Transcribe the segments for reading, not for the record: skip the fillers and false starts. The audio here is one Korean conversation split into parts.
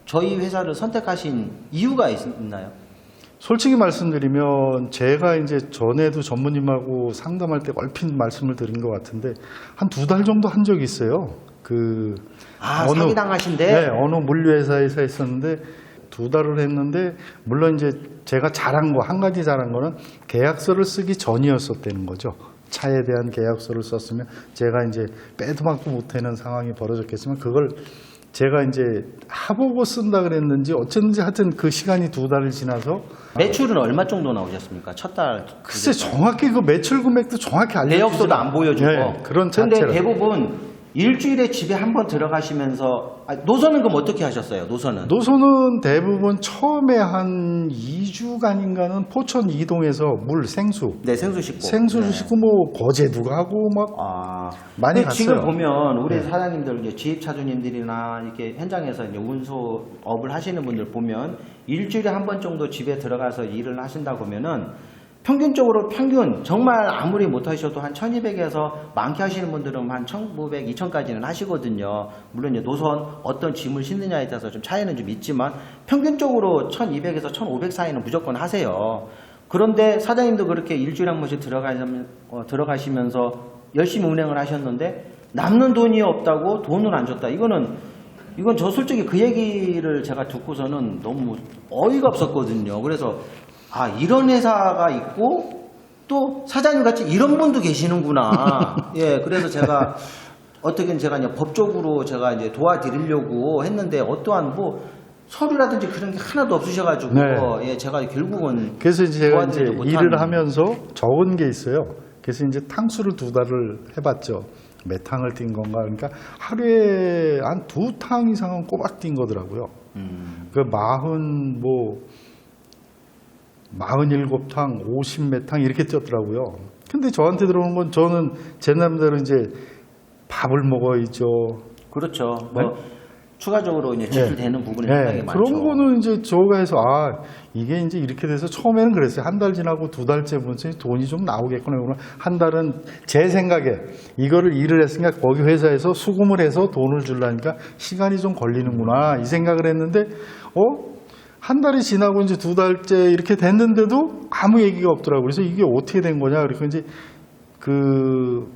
저희 회사를 선택하신 이유가 있나요? 솔직히 말씀드리면 제가 이제 전에도 전무님하고 상담할 때 얼핏 말씀을 드린 것 같은데 한 2달 정도 한 적이 있어요. 사기당하신데? 네, 어느 물류회사에서 했었는데 2달을 했는데 물론 이제 제가 잘한 거, 한 가지 잘한 거는 계약서를 쓰기 전이었었다는 거죠. 차에 대한 계약서를 썼으면 제가 이제 빼도 박도 못하는 상황이 벌어졌겠지만 그걸 제가 이제 하보고 쓴다 그랬는지 어쨌든지 하여튼 그 시간이 2달을 지나서 매출은 얼마 정도 나오셨습니까? 첫 달. 글쎄 정확히 그 매출 금액도 정확히 알려주지 내역서도 안 보여주고. 네, 그런 근데 자체라. 대부분 일주일에 집에 한 번 들어가시면서 노선은 그럼 어떻게 하셨어요? 노선은 대부분 처음에 한 2주간인가는 포천 이동해서 물 생수 네, 생수 씻고. 생수를 씻고 뭐 거제도 가고 막 많이 갔어요. 지금 보면 우리 네. 사장님들 이제 지입차주님들이나 이렇게 현장에서 이제 운수업을 하시는 분들 보면 일주일에 한 번 정도 집에 들어가서 일을 하신다고 하면은 평균적으로 정말 아무리 못하셔도 한 1200에서 많게 하시는 분들은 한 1900, 2000까지는 하시거든요. 물론 이제 노선 어떤 짐을 싣느냐에 따라서 좀 차이는 좀 있지만 평균적으로 1200에서 1500 사이는 무조건 하세요. 그런데 사장님도 그렇게 일주일에 한 번씩 들어가시면서 열심히 운행을 하셨는데 남는 돈이 없다고 돈을 안 줬다. 이건 저 솔직히 그 얘기를 제가 듣고서는 너무 어이가 없었거든요. 그래서 이런 회사가 있고 또 사장님 같이 이런 분도 계시는구나. 예, 그래서 제가 어떻게든 제가 이제 법적으로 제가 이제 도와드리려고 했는데 어떠한 뭐 서류라든지 그런 게 하나도 없으셔가지고 네. 예, 제가 결국은 그래서 제가 이제 도와드리지 못한. 일을 하면서 적은 게 있어요. 그래서 이제 탕수를 2달을 해봤죠. 몇 탕을 뛴 건가? 그러니까 하루에 한 2탕 이상은 꼬박 뛴 거더라고요. 그 47탕, 50몇 탕 이렇게 뛰었더라고요. 근데 저한테 들어오는 건 저는 제 나름대로 이제 밥을 먹어야죠. 그렇죠. 네? 뭐 추가적으로 이제 지출되는 부분이 상당히 많죠. 그런 거는 이제 저가 해서 이게 이제 이렇게 돼서 처음에는 그랬어요. 한 달 지나고 2달째 보니까 돈이 좀 나오겠구나. 그러면 한 달은 제 생각에 이거를 일을 했으니까 거기 회사에서 수금을 해서 돈을 주려니까 시간이 좀 걸리는구나 이 생각을 했는데 한 달이 지나고 이제 2달째 이렇게 됐는데도 아무 얘기가 없더라고요. 그래서 이게 어떻게 된 거냐. 그래서 이제 그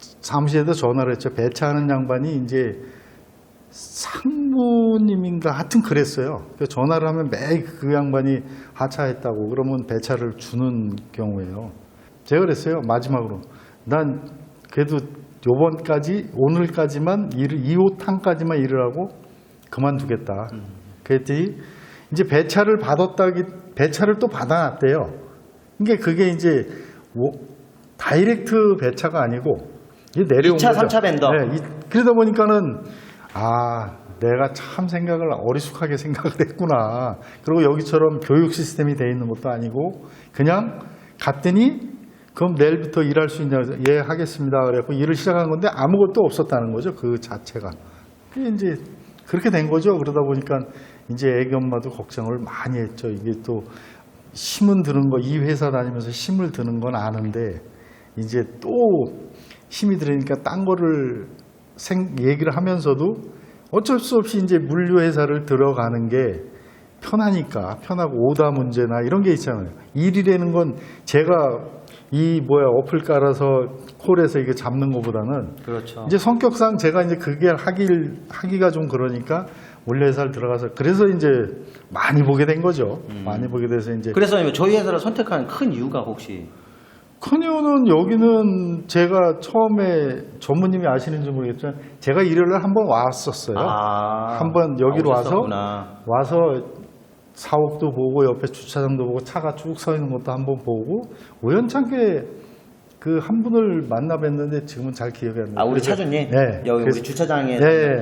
사무실에다 전화를 했죠. 배차하는 양반이 이제 상무님인가 하여튼 그랬어요. 그래서 전화를 하면 매일 그 양반이 하차했다고 그러면 배차를 주는 경우예요. 제가 그랬어요. 마지막으로 난 그래도 오늘까지만 2호탕까지만 일을 하고 그만두겠다. 그랬더니 이제 배차를 또 받아놨대요. 그러니까 그게 이제 다이렉트 배차가 아니고 내려온 2차, 거죠. 3차 밴더. 네, 그러다 보니까는 내가 참 생각을 어리숙하게 생각을 했구나. 그리고 여기처럼 교육 시스템이 돼 있는 것도 아니고 그냥 갔더니 그럼 내일부터 일할 수 있냐? 예, 하겠습니다. 그래갖고 일을 시작한 건데 아무것도 없었다는 거죠. 그 자체가. 그게 이제 그렇게 된 거죠. 그러다 보니까 이제 애기 엄마도 걱정을 많이 했죠. 이게 또 힘은 드는 거, 이 회사 다니면서 힘을 드는 건 아는데 이제 또 힘이 들으니까 딴 거를 얘기를 하면서도 어쩔 수 없이 이제 물류회사를 들어가는 게 편하고 오다 문제나 이런 게 있잖아요. 일이라는 건 제가 어플 깔아서 콜에서 이게 잡는 것보다는 그렇죠. 이제 성격상 제가 이제 그게 하기가 좀 그러니까 물류회사를 들어가서 그래서 이제 많이 보게 된 거죠. 많이 보게 돼서 이제 그래서 저희 회사를 선택한 큰 이유가 혹시? 큰 이유는 여기는 제가 처음에 전무님이 아시는지 모르겠지만 제가 일요일날 한번 왔었어요. 한번 여기로 와서 사옥도 보고 옆에 주차장도 보고 차가 쭉 서 있는 것도 한번 보고 우연찮게 그 한 분을 만나 뵀는데 지금은 잘 기억이 안 나요. 우리 차주님? 네. 여기 우리 주차장에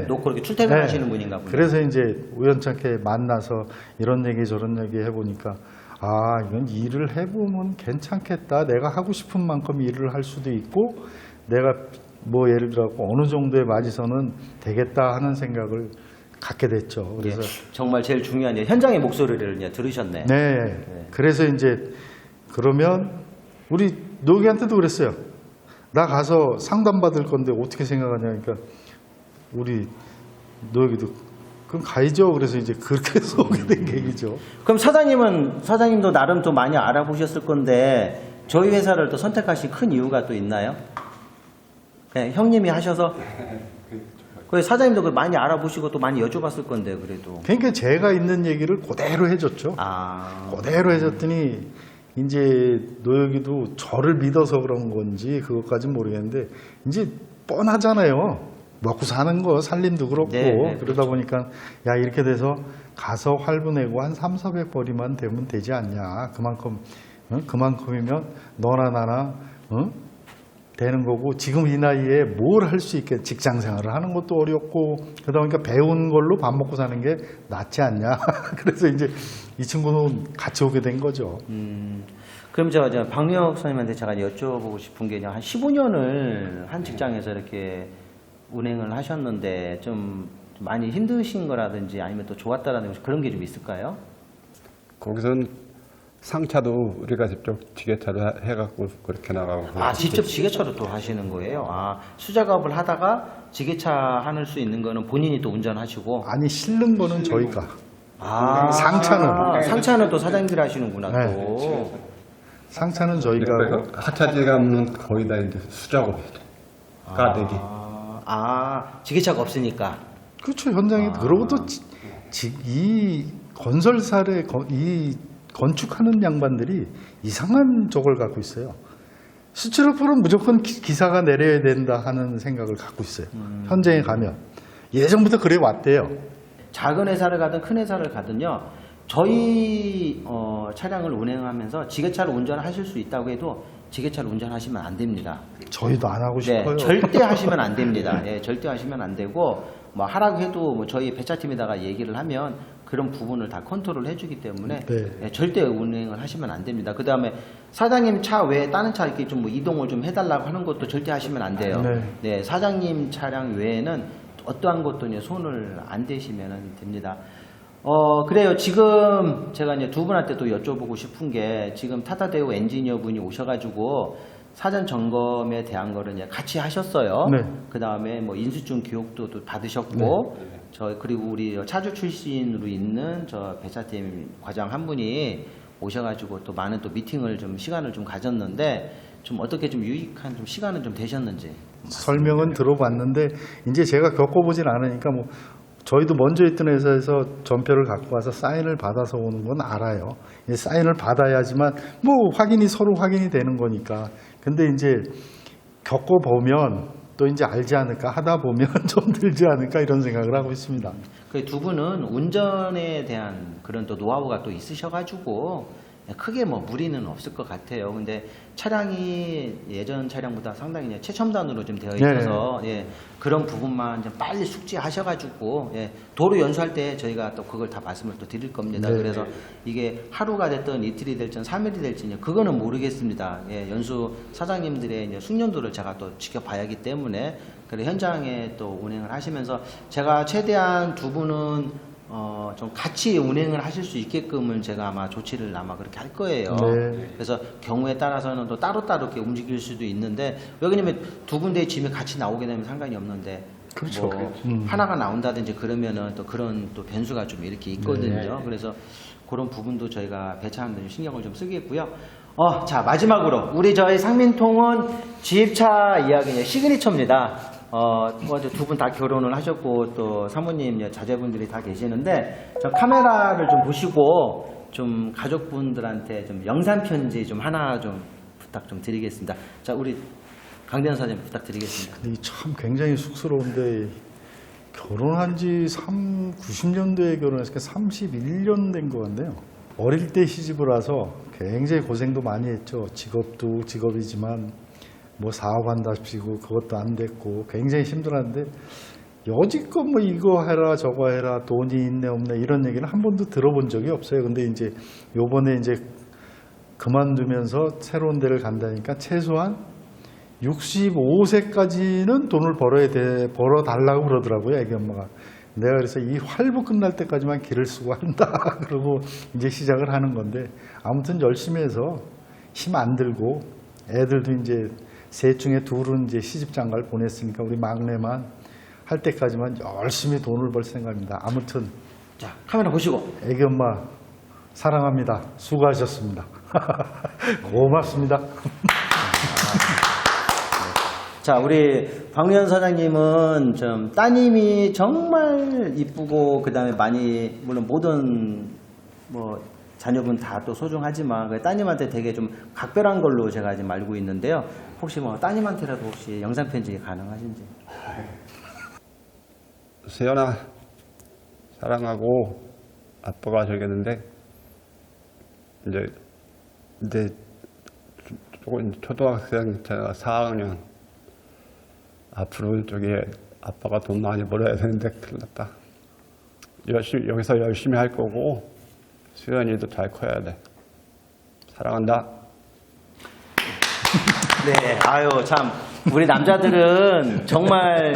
놓고 이렇게 출퇴근하시는 분인가 보네요. 그래서 이제 우연찮게 만나서 이런 얘기 저런 얘기 해보니까 이건 일을 해보면 괜찮겠다. 내가 하고 싶은 만큼 일을 할 수도 있고 내가 뭐 예를 들어 어느 정도의 마지선은 되겠다 하는 생각을 갖게 됐죠. 그래서 정말 제일 중요한 현장의 목소리를 들으셨네. 네. 그래서 이제 그러면 우리 노기한테도 그랬어요. 나 가서 상담 받을 건데 어떻게 생각하냐. 그러니까 우리 노기도 그럼 가야죠. 그래서 이제 그렇게 해서 오게 된 계기죠. 그럼 사장님도 나름 또 많이 알아보셨을 건데 저희 회사를 또 선택하신 큰 이유가 또 있나요? 네, 형님이 하셔서 그 사장님도 많이 알아보시고 또 많이 여쭤봤을 건데 그래도. 그러니까 제가 있는 얘기를 그대로 해줬죠. 그대로 해줬더니 이제 노혁이도 저를 믿어서 그런 건지 그것까지는 모르겠는데 이제 뻔하잖아요. 먹고 사는 거 살림도 그렇고 네, 그러다 보니까 야 이렇게 돼서 가서 활부 내고 한 300~400벌이만 되면 되지 않냐. 그만큼이면 너나 나나 되는 거고 지금 이 나이에 뭘 할 수 있게 직장 생활을 하는 것도 어렵고 그러다 보니까 배운 걸로 밥 먹고 사는 게 낫지 않냐. 그래서 이제 이 친구는 같이 오게 된 거죠. 그럼 저 박명혁 선생님한테 제가 여쭤보고 싶은 게 한 15년을 한 직장에서 이렇게 운행을 하셨는데 좀 많이 힘드신 거라든지 아니면 또 좋았다라는 그런 게 좀 있을까요? 거기선 상차도 우리가 직접 지게차를 해갖고 그렇게 나가고. 직접 지게차로 또 하시는 거예요? 수작업을 하다가 지게차 하는 수 있는 거는 본인이 또 운전하시고. 아니 실는 거는 저희가. 상차는 또 사장님들이 하시는구나. 네. 또. 상차는 저희가 하고. 하차지 가면 거의 다 이제 수작업이에요. 까대기. 지게차가 없으니까. 그렇죠. 현장에 그러고 또 이 건설사의 이 건축하는 양반들이 이상한 저걸 갖고 있어요. 스티로폼은 무조건 기사가 내려야 된다 하는 생각을 갖고 있어요. 현장에 가면 예전부터 그래 왔대요. 작은 회사를 가든 큰 회사를 가든요. 저희 차량을 운행하면서 지게차를 운전하실 수 있다고 해도 지게차를 운전하시면 안 됩니다. 저희도 안 하고 싶어요. 네, 절대 하시면 안 됩니다. 예, 절대 하시면 안 되고 뭐 하라고 해도 뭐 저희 배차팀에다가 얘기를 하면 그런 부분을 다 컨트롤 해주기 때문에 네. 예, 절대 운행을 하시면 안 됩니다. 그 다음에 사장님 차 외에 다른 차 이렇게 좀 뭐 이동을 좀 해달라고 하는 것도 절대 하시면 안 돼요. 네, 사장님 차량 외에는 어떠한 것도 이제 손을 안 대시면 됩니다. 그래요. 지금 제가 이제 두 분한테 또 여쭤보고 싶은 게 지금 타다대우 엔지니어 분이 오셔가지고 사전 점검에 대한 거를 이제 같이 하셨어요. 네. 그 다음에 뭐 인수증 교육도 또 받으셨고, 그리고 우리 차주 출신으로 있는 저 배차팀 과장 한 분이 오셔가지고 또 많은 또 미팅을 좀 시간을 좀 가졌는데 좀 어떻게 좀 유익한 좀 시간은 좀 되셨는지. 설명은 들어봤는데 이제 제가 겪어보진 않으니까 뭐 저희도 먼저 있던 회사에서 전표를 갖고 와서 사인을 받아서 오는 건 알아요. 사인을 받아야지만 뭐 서로 확인이 되는 거니까. 근데 이제 겪어보면 또 이제 알지 않을까, 하다 보면 좀 들지 않을까 이런 생각을 하고 있습니다. 그 두 분은 운전에 대한 그런 또 노하우가 또 있으셔가지고 크게 뭐 무리는 없을 것 같아요. 근데 차량이 예전 차량보다 상당히 이제 최첨단으로 좀 되어 있어서 예, 그런 부분만 좀 빨리 숙지하셔가지고 예, 도로 연수할 때 저희가 또 그걸 다 말씀을 또 드릴 겁니다. 네. 그래서 이게 하루가 됐든 이틀이 될든 3일이 될지 이제 그거는 모르겠습니다. 예, 연수 사장님들의 이제 숙련도를 제가 또 지켜봐야 하기 때문에 그래 현장에 또 운행을 하시면서 제가 최대한 두 분은 좀 같이 운행을 하실 수 있게끔은 제가 아마 조치를 아마 그렇게 할 거예요. 네. 그래서 경우에 따라서는 또 따로따로 이렇게 움직일 수도 있는데 왜냐면 두 군데의 짐이 같이 나오게 되면 상관이 없는데 그렇죠. 뭐 하나가 나온다든지 그러면은 또 그런 또 변수가 좀 이렇게 있거든요. 그래서 그런 부분도 저희가 배차하는데 신경을 좀 쓰겠고요. 자 마지막으로 우리 저희 상민통은 지입차 이야기 시그니처입니다. 두 분 다 결혼을 하셨고 또 사모님 자제분들이 다 계시는데 저 카메라를 좀 보시고 좀 가족분들한테 좀 영상 편지 좀 하나 좀 부탁 좀 드리겠습니다. 자 우리 강대현 사장님 부탁드리겠습니다. 참 굉장히 쑥스러운데 결혼한 지 90년도에 결혼했으니까 31년 된 것 같네요. 어릴 때 시집을 와서 굉장히 고생도 많이 했죠. 직업도 직업이지만 뭐 사업한답시고 그것도 안 됐고 굉장히 힘들었는데 여지껏 뭐 이거 해라 저거 해라 돈이 있네 없네 이런 얘기는 한 번도 들어본 적이 없어요. 근데 이제 요번에 이제 그만두면서 새로운 데를 간다니까 최소한 65세까지는 돈을 벌어달라고 그러더라고요. 애기 엄마가. 내가 그래서 이 활부 끝날 때까지만 길을 쓰고 한다. 그러고 이제 시작을 하는 건데 아무튼 열심히 해서 힘 안 들고 애들도 이제 셋 중에 둘은 이제 시집장가를 보냈으니까 우리 막내만 할 때까지만 열심히 돈을 벌 생각입니다. 아무튼 자, 카메라 보시고. 애기 엄마 사랑합니다. 수고하셨습니다. 고맙습니다. 자, 우리 박유현 사장님은 좀 따님이 정말 이쁘고 그다음에 많이 물론 모든 뭐 자녀분 다 또 소중하지만 그 따님한테 되게 좀 각별한 걸로 제가 지금 알고 있는데요. 혹시 뭐 따님한테라도 혹시 영상 편지 가능하신지? 세연아, 사랑하고 아빠가 되겠는데 이제 조금 초등학생 제가 4학년 앞으로 저기 아빠가 돈 많이 벌어야 되는데 큰일 났다. 여기서 열심히 할 거고 수연이도 잘 커야 돼. 사랑한다. 네, 아유, 참. 우리 남자들은 정말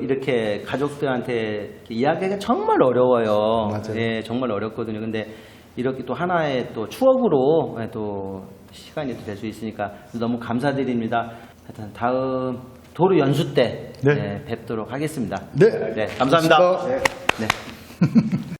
이렇게 가족들한테 이야기가 정말 어려워요. 맞아요. 예, 정말 어렵거든요. 근데 이렇게 또 하나의 또 추억으로 또 시간이 될 수 있으니까 너무 감사드립니다. 하여튼 다음 도로 연수 때 네. 네, 뵙도록 하겠습니다. 네. 감사합니다. 고맙습니다. 네.